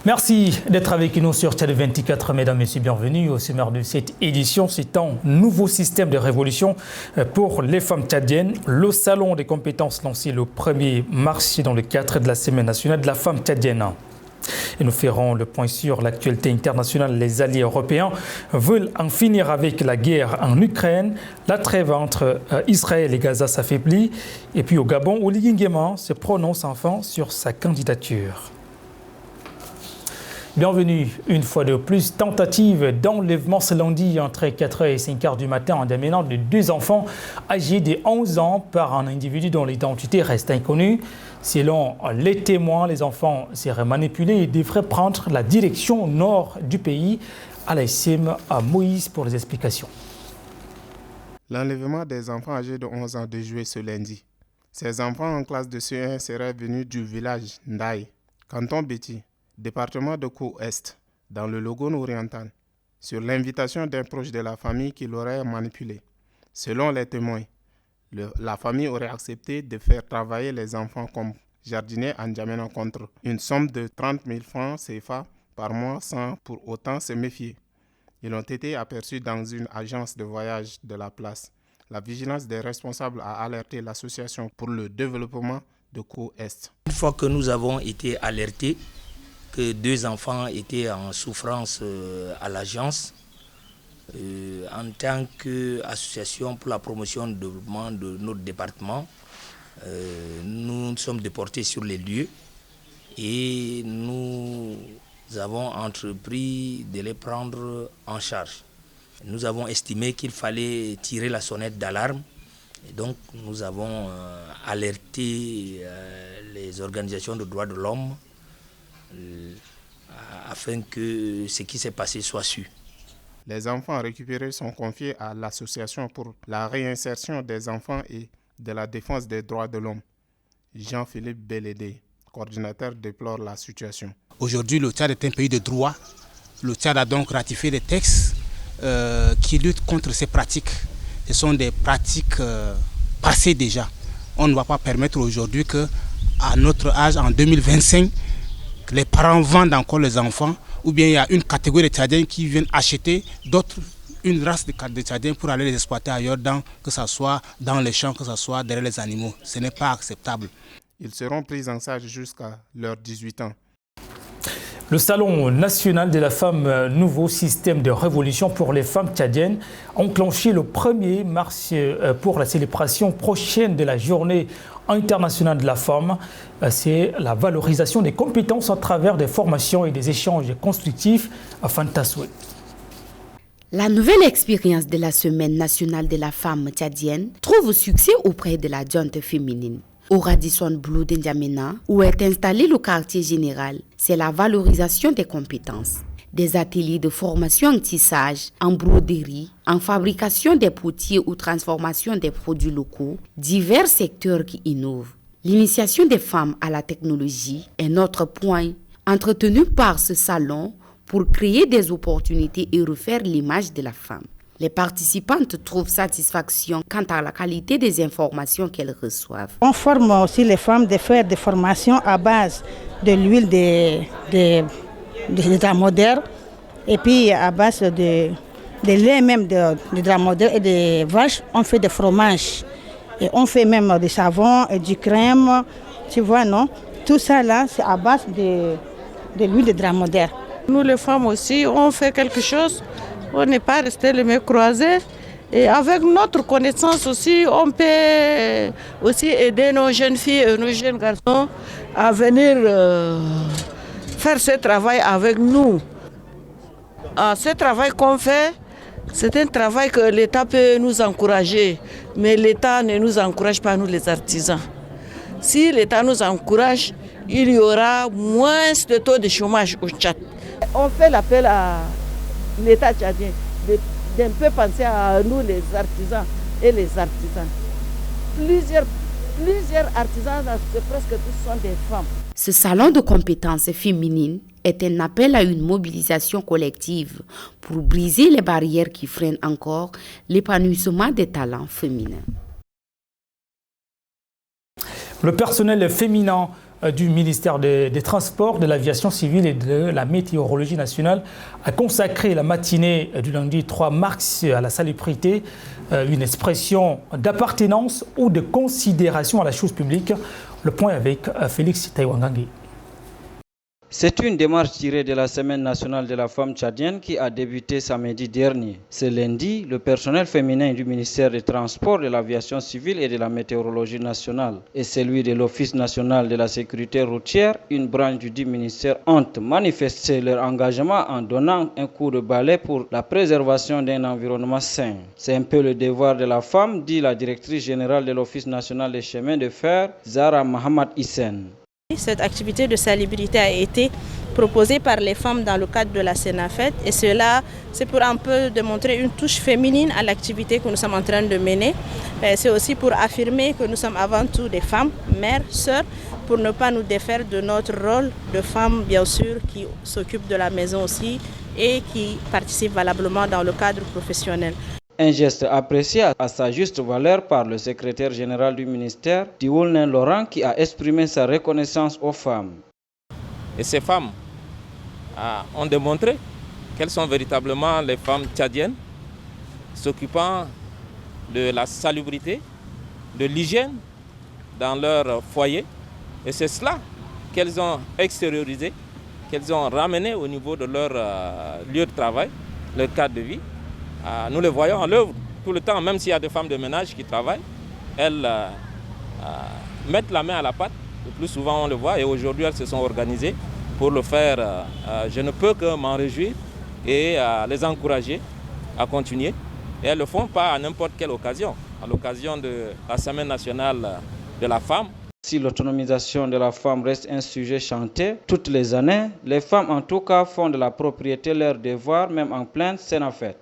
Merci d'être avec nous sur Tchad 24, mesdames et messieurs, bienvenue au sommaire de cette édition. C'est un nouveau système de révolution pour les femmes tchadiennes. Le salon des compétences lancé le 1er mars dans le cadre de la Semaine nationale de la femme tchadienne. Et nous ferons le point sur l'actualité internationale. Les alliés européens veulent en finir avec la guerre en Ukraine. La trêve entre Israël et Gaza s'affaiblit. Et puis au Gabon, Oligui Nguema se prononce enfin sur sa candidature. Bienvenue une fois de plus. Tentative d'enlèvement ce lundi entre 4h et 5h du matin en démenant de deux enfants âgés de 11 ans par un individu dont l'identité reste inconnue. Selon les témoins, les enfants seraient manipulés et devraient prendre la direction nord du pays. Alaïssim à Moïse pour les explications. L'enlèvement des enfants âgés de 11 ans de juillet ce lundi. Ces enfants en classe de CE1 seraient venus du village Ndaï, canton Béti, département de Kou-Est, dans le Logone oriental, sur l'invitation d'un proche de la famille qui l'aurait manipulé. Selon les témoins, la famille aurait accepté de faire travailler les enfants comme jardiniers en N'Djamena contre une somme de 30 000 francs CFA par mois sans pour autant se méfier. Ils ont été aperçus dans une agence de voyage de la place. La vigilance des responsables a alerté l'association pour le développement de Kou-Est. Une fois que nous avons été alertés que deux enfants étaient en souffrance à l'agence, en tant qu'association pour la promotion du développement de notre département, nous nous sommes déportés sur les lieux et nous avons entrepris de les prendre en charge. Nous avons estimé qu'il fallait tirer la sonnette d'alarme et donc nous avons alerté les organisations de droits de l'homme afin que ce qui s'est passé soit su. Les enfants récupérés sont confiés à l'Association pour la réinsertion des enfants et de la défense des droits de l'homme. Jean-Philippe Bellédé, coordinateur, déplore la situation. Aujourd'hui, le Tchad est un pays de droit. Le Tchad a donc ratifié des textes qui luttent contre ces pratiques. Ce sont des pratiques passées déjà. On ne va pas permettre aujourd'hui qu'à notre âge, en 2025, que les parents vendent encore les enfants, ou bien il y a une catégorie de Tchadiens qui viennent acheter d'autres, une race de Tchadiens pour aller les exploiter ailleurs, que ce soit dans les champs, que ce soit derrière les animaux. Ce n'est pas acceptable. Ils seront pris en charge jusqu'à leurs 18 ans. Le Salon national de la femme, nouveau système de révolution pour les femmes tchadiennes, enclenché le 1er mars pour la célébration prochaine de la journée internationale de la femme. C'est la valorisation des compétences à travers des formations et des échanges constructifs à Fantasoué. La nouvelle expérience de la Semaine nationale de la femme tchadienne trouve succès auprès de la gente féminine. Au Radisson Blu de N'Djamena, où est installé le quartier général, c'est la valorisation des compétences. Des ateliers de formation en tissage, en broderie, en fabrication des potiers ou transformation des produits locaux, divers secteurs qui innovent. L'initiation des femmes à la technologie est notre point, entretenu par ce salon pour créer des opportunités et refaire l'image de la femme. Les participantes trouvent satisfaction quant à la qualité des informations qu'elles reçoivent. On forme aussi les femmes de faire des formations à base de l'huile de drap moderne et puis à base de lait même de drap moderne et de vaches, on fait des fromages. Et on fait même des savons et du crème, tu vois, non? Tout ça là, c'est à base de l'huile de drap moderne. Nous les femmes aussi, on fait quelque chose. On n'est pas resté les mains croisées. Et avec notre connaissance aussi, on peut aussi aider nos jeunes filles et nos jeunes garçons à venir faire ce travail avec nous. Ce travail qu'on fait, c'est un travail que l'État peut nous encourager. Mais l'État ne nous encourage pas, nous les artisans. Si l'État nous encourage, il y aura moins de taux de chômage au Tchad. On fait l'appel à l'État tchadien d'un peu penser à nous les artisans et les artisans. Plusieurs artisans, presque tous sont des femmes. Ce salon de compétences féminines est un appel à une mobilisation collective pour briser les barrières qui freinent encore l'épanouissement des talents féminins. Le personnel féminin du ministère des Transports, de l'Aviation civile et de la Météorologie nationale a consacré la matinée du lundi 3 mars à la salubrité, une expression d'appartenance ou de considération à la chose publique. Le point avec Félix Taïwangangi. C'est une démarche tirée de la Semaine nationale de la femme tchadienne qui a débuté samedi dernier. Ce lundi, le personnel féminin du ministère des Transports, de l'Aviation civile et de la Météorologie nationale et celui de l'Office national de la sécurité routière, une branche du dit ministère, ont manifesté leur engagement en donnant un coup de balai pour la préservation d'un environnement sain. C'est un peu le devoir de la femme, dit la directrice générale de l'Office national des chemins de fer, Zara Mohamed Hissen. Cette activité de salubrité a été proposée par les femmes dans le cadre de la Sénafed et cela, c'est pour un peu démontrer une touche féminine à l'activité que nous sommes en train de mener. C'est aussi pour affirmer que nous sommes avant tout des femmes, mères, sœurs, pour ne pas nous défaire de notre rôle de femmes, bien sûr, qui s'occupent de la maison aussi et qui participent valablement dans le cadre professionnel. Un geste apprécié à sa juste valeur par le secrétaire général du ministère, Diwoulnen Laurent, qui a exprimé sa reconnaissance aux femmes. Et ces femmes ont démontré qu'elles sont véritablement les femmes tchadiennes s'occupant de la salubrité, de l'hygiène dans leur foyer. Et c'est cela qu'elles ont extériorisé, qu'elles ont ramené au niveau de leur lieu de travail, leur cadre de vie. Nous les voyons à l'œuvre tout le temps, même s'il y a des femmes de ménage qui travaillent, elles mettent la main à la pâte. Le plus souvent on le voit et aujourd'hui elles se sont organisées pour le faire. Je ne peux que m'en réjouir et les encourager à continuer. Et elles ne le font pas à n'importe quelle occasion, à l'occasion de la Semaine nationale de la femme. Si l'autonomisation de la femme reste un sujet chanté toutes les années, les femmes en tout cas font de la propriété leur devoir, même en pleine Sénafed.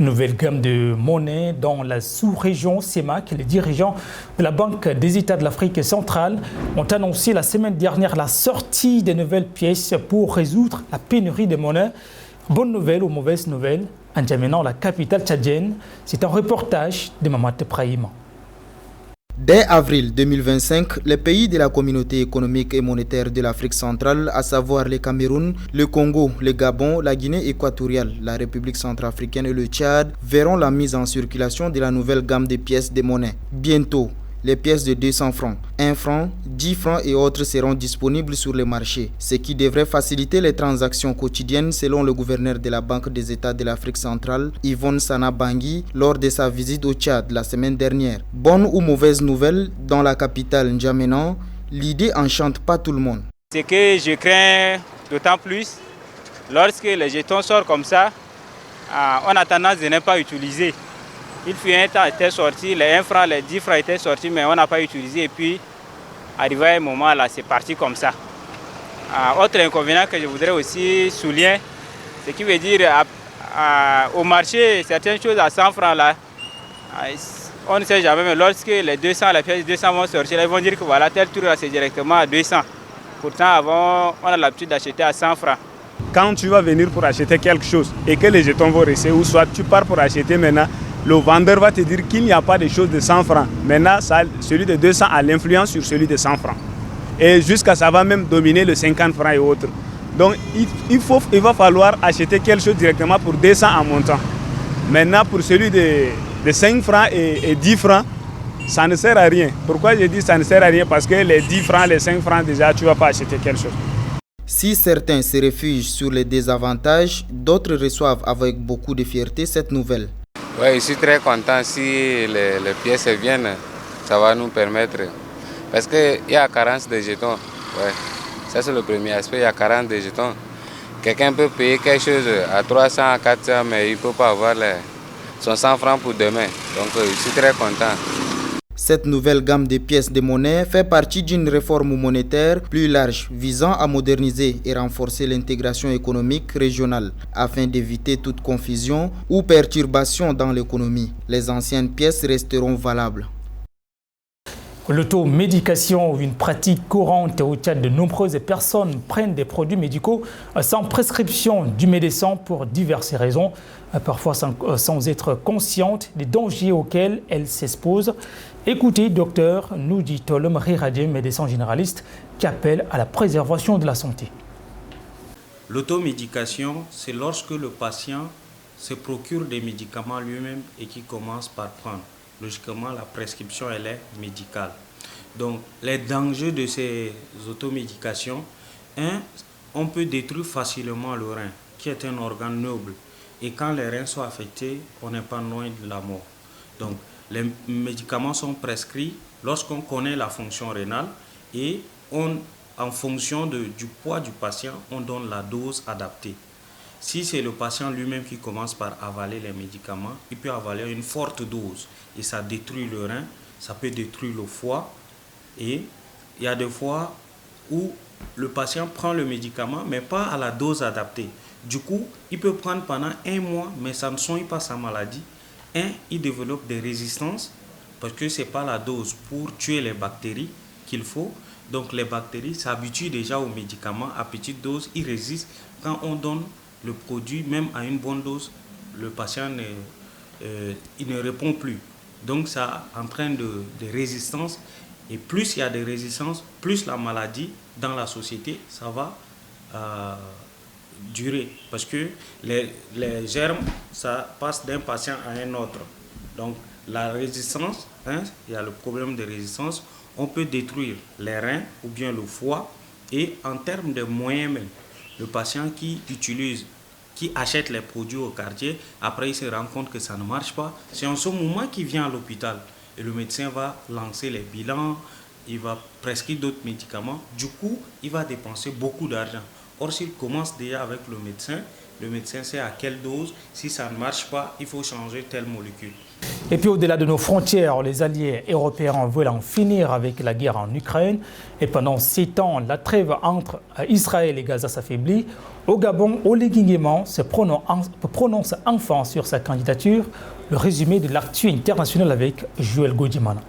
Une nouvelle gamme de monnaie dans la sous-région CEMAC. Les dirigeants de la Banque des États de l'Afrique centrale ont annoncé la semaine dernière la sortie des nouvelles pièces pour résoudre la pénurie de monnaie. Bonne nouvelle ou mauvaise nouvelle, en N'Djamena, la capitale tchadienne. C'est un reportage de Mamate Praïma. Dès avril 2025, les pays de la communauté économique et monétaire de l'Afrique centrale, à savoir le Cameroun, le Congo, le Gabon, la Guinée équatoriale, la République centrafricaine et le Tchad, verront la mise en circulation de la nouvelle gamme de pièces de monnaie. Bientôt, les pièces de 200 francs, 1 franc, 10 francs et autres seront disponibles sur le marché, ce qui devrait faciliter les transactions quotidiennes selon le gouverneur de la Banque des États de l'Afrique centrale, Yvonne Sana Bangui, lors de sa visite au Tchad la semaine dernière. Bonne ou mauvaise nouvelle, dans la capitale N'Djamena, l'idée enchante pas tout le monde. Ce que je crains d'autant plus, lorsque les jetons sortent comme ça, on a tendance de ne pas utiliser. Il fut un temps, était sorti, les 1 franc, les 10 francs étaient sortis, mais on n'a pas utilisé. Et puis, arrivé à un moment, là, c'est parti comme ça. Autre inconvénient que je voudrais aussi souligner, ce qui veut dire au marché, certaines choses à 100 francs, là, on ne sait jamais, mais lorsque les 200, les pièces 200 vont sortir, là, ils vont dire que voilà, tel tour, c'est directement à 200. Pourtant, avant, on a l'habitude d'acheter à 100 francs. Quand tu vas venir pour acheter quelque chose et que les jetons vont rester, ou soit tu pars pour acheter maintenant, le vendeur va te dire qu'il n'y a pas de choses de 100 francs. Maintenant, celui de 200 a l'influence sur celui de 100 francs. Et jusqu'à ça va même dominer le 50 francs et autres. Donc, il va falloir acheter quelque chose directement pour 200 en montant. Maintenant, pour celui de 5 francs et 10 francs, ça ne sert à rien. Pourquoi je dis ça ne sert à rien? Parce que les 10 francs, les 5 francs, déjà, tu ne vas pas acheter quelque chose. Si certains se réfugient sur les désavantages, d'autres reçoivent avec beaucoup de fierté cette nouvelle. Oui, je suis très content si les pièces viennent, ça va nous permettre. Parce qu'il y a carence de jetons. Ouais. Ça c'est le premier aspect, il y a carence de jetons. Quelqu'un peut payer quelque chose à 300, à 400, mais il ne peut pas avoir son 100 francs pour demain. Donc je suis très content. Cette nouvelle gamme de pièces de monnaie fait partie d'une réforme monétaire plus large visant à moderniser et renforcer l'intégration économique régionale afin d'éviter toute confusion ou perturbation dans l'économie. Les anciennes pièces resteront valables. L'automédication, une pratique courante au Tchad. De nombreuses personnes prennent des produits médicaux sans prescription du médecin pour diverses raisons, parfois sans être conscientes des dangers auxquels elles s'exposent. Écoutez, docteur, nous dit Tolom Riradjem, médecin généraliste, qui appelle à la préservation de la santé. L'automédication, c'est lorsque le patient se procure des médicaments lui-même et qui commence par prendre. Logiquement, la prescription, elle est médicale. Donc, les dangers de ces automédications, on peut détruire facilement le rein, qui est un organe noble. Et quand les reins sont affectés, on n'est pas loin de la mort. Donc, les médicaments sont prescrits lorsqu'on connaît la fonction rénale et en fonction du poids du patient, on donne la dose adaptée. Si c'est le patient lui-même qui commence par avaler les médicaments, il peut avaler une forte dose et ça détruit le rein, ça peut détruire le foie. Et il y a des fois où le patient prend le médicament mais pas à la dose adaptée. Du coup, il peut prendre pendant 1 mois mais ça ne soigne pas sa maladie. Il développe des résistances parce que ce n'est pas la dose pour tuer les bactéries qu'il faut. Donc les bactéries s'habituent déjà aux médicaments à petite dose, ils résistent. Quand on donne le produit, même à une bonne dose, le patient il ne répond plus. Donc ça entraîne des résistances. Et plus il y a des résistances, plus la maladie dans la société, ça va durer. Parce que les germes, ça passe d'un patient à un autre. Donc la résistance, il y a le problème de résistance. On peut détruire les reins ou bien le foie. Et en termes de moyens même, le patient qui achète les produits au quartier, après il se rend compte que ça ne marche pas. C'est en ce moment qu'il vient à l'hôpital. Et le médecin va lancer les bilans, il va prescrire d'autres médicaments. Du coup, il va dépenser beaucoup d'argent. Or, s'il commence déjà avec le médecin sait à quelle dose. Si ça ne marche pas, il faut changer telle molécule. Et puis au-delà de nos frontières, les alliés européens veulent en finir avec la guerre en Ukraine. Et pendant 7 ans, la trêve entre Israël et Gaza s'affaiblit. Au Gabon, Oligui Nguema se prononce enfin sur sa candidature. Le résumé de l'actu international avec Joël Godimana.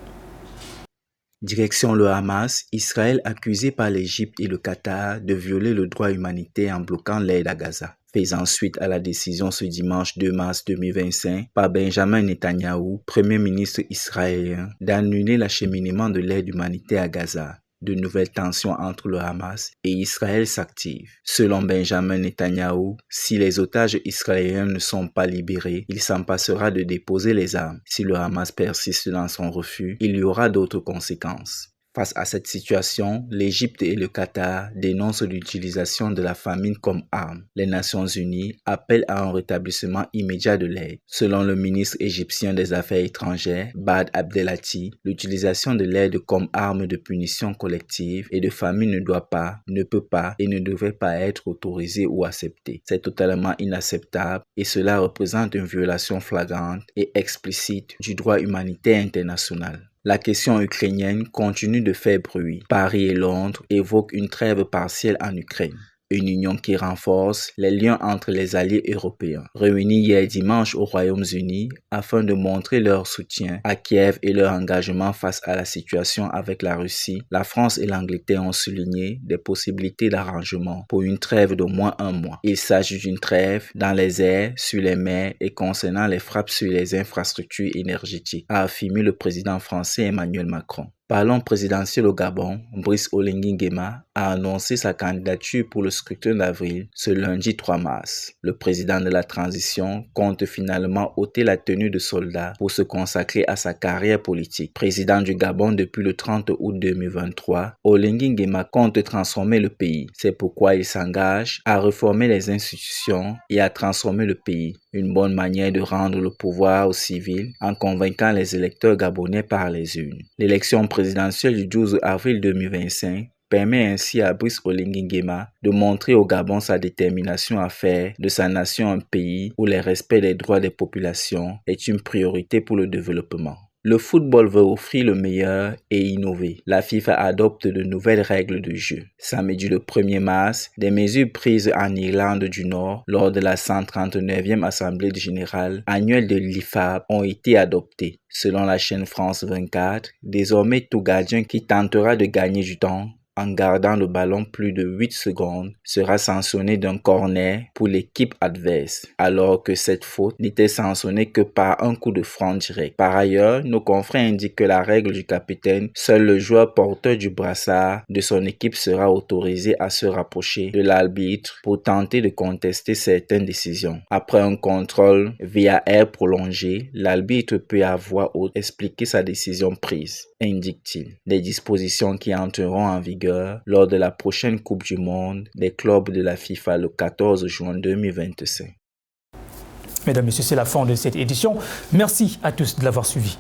Direction le Hamas, Israël accusé par l'Égypte et le Qatar de violer le droit humanitaire en bloquant l'aide à Gaza. Faisant suite à la décision ce dimanche 2 mars 2025 par Benjamin Netanyahou, Premier ministre israélien, d'annuler l'acheminement de l'aide humanitaire à Gaza. De nouvelles tensions entre le Hamas et Israël s'activent. Selon Benjamin Netanyahou, si les otages israéliens ne sont pas libérés, il s'en passera de déposer les armes. Si le Hamas persiste dans son refus, il y aura d'autres conséquences. Face à cette situation, l'Égypte et le Qatar dénoncent l'utilisation de la famine comme arme. Les Nations Unies appellent à un rétablissement immédiat de l'aide. Selon le ministre égyptien des Affaires étrangères, Bad Abdelati, l'utilisation de l'aide comme arme de punition collective et de famine ne peut pas et ne devrait pas être autorisée ou acceptée. C'est totalement inacceptable et cela représente une violation flagrante et explicite du droit humanitaire international. La question ukrainienne continue de faire bruit. Paris et Londres évoquent une trêve partielle en Ukraine. Une union qui renforce les liens entre les alliés européens. Réunis hier dimanche au Royaume-Uni afin de montrer leur soutien à Kiev et leur engagement face à la situation avec la Russie, la France et l'Angleterre ont souligné des possibilités d'arrangement pour une trêve d'au moins 1 mois. Il s'agit d'une trêve dans les airs, sur les mers et concernant les frappes sur les infrastructures énergétiques, a affirmé le président français Emmanuel Macron. Parlons présidentiel au Gabon, Brice Oligui Nguema a annoncé sa candidature pour le scrutin d'avril ce lundi 3 mars. Le président de la transition compte finalement ôter la tenue de soldat pour se consacrer à sa carrière politique. Président du Gabon depuis le 30 août 2023, Oligui Nguema compte transformer le pays. C'est pourquoi il s'engage à réformer les institutions et à transformer le pays. Une bonne manière de rendre le pouvoir aux civils en convainquant les électeurs gabonais par les urnes. L'élection présidentielle du 12 avril 2025 permet ainsi à Brice Oligui Nguema de montrer au Gabon sa détermination à faire de sa nation un pays où le respect des droits des populations est une priorité pour le développement. Le football veut offrir le meilleur et innover. La FIFA adopte de nouvelles règles de jeu. Samedi le 1er mars, des mesures prises en Irlande du Nord lors de la 139e Assemblée générale annuelle de l'IFAB ont été adoptées. Selon la chaîne France 24, désormais tout gardien qui tentera de gagner du temps en gardant le ballon plus de 8 secondes sera sanctionné d'un corner pour l'équipe adverse, alors que cette faute n'était sanctionnée que par un coup de franc direct. Par ailleurs, nos confrères indiquent que la règle du capitaine, seul le joueur porteur du brassard de son équipe sera autorisé à se rapprocher de l'arbitre pour tenter de contester certaines décisions. Après un contrôle VAR prolongé, l'arbitre peut à voix haute expliquer sa décision prise, indique-t-il. Des dispositions qui entreront en vigueur lors de la prochaine Coupe du Monde des clubs de la FIFA le 14 juin 2025. Mesdames et messieurs, c'est la fin de cette édition. Merci à tous de l'avoir suivi.